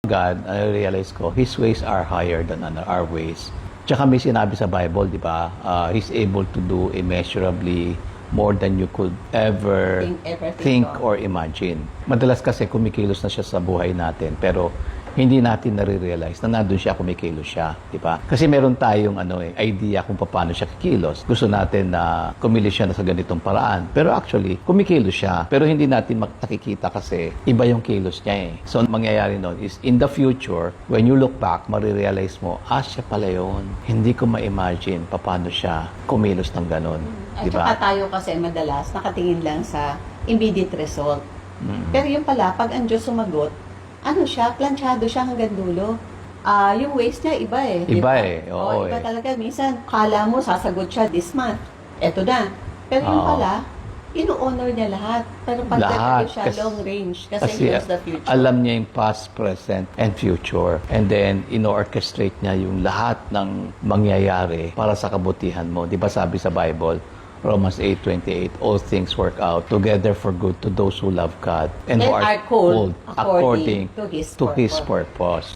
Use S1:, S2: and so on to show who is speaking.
S1: God, I realize ko, His ways are higher than our ways. Tsaka may sinabi sa Bible, di ba? He's able to do immeasurably more than you could ever think or imagine. Madalas kasi kumikilos na siya sa buhay natin, pero hindi natin nare-realize na nandun siya, kumikilos siya, di ba? Kasi meron tayong idea kung paano siya kikilos. Gusto natin na kumilos siya na sa ganitong paraan. Pero actually, kumikilos siya. Pero hindi natin nakikita kasi iba yung kilos niya eh. So, ang mangyayari nun is, in the future, when you look back, marirealize mo, siya pala yun. Hindi ko ma-imagine paano siya kumilos ng ganon.
S2: At
S1: Diba?
S2: saka tayo kasi madalas nakatingin lang sa immediate result. Pero yung pala, pag ang Diyos sumagot, planchado siya hanggang dulo. Yung ways niya, iba eh.
S1: Iba
S2: diba?
S1: eh, oo
S2: Iba
S1: eh.
S2: talaga. Minsan, kala mo, sasagot siya this month. Eto na. Pero yung
S1: Oo.
S2: pala, ino-honor niya lahat. Pero pagdating siya long range. Kasi he knows the future.
S1: Alam niya yung past, present, and future. And then, ino-orchestrate niya yung lahat ng mangyayari para sa kabutihan mo. Di ba sabi sa Bible, Romans 8:28, all things work out together for good to those who love God and who are called according
S2: to His
S1: to His
S2: purpose.
S1: purpose.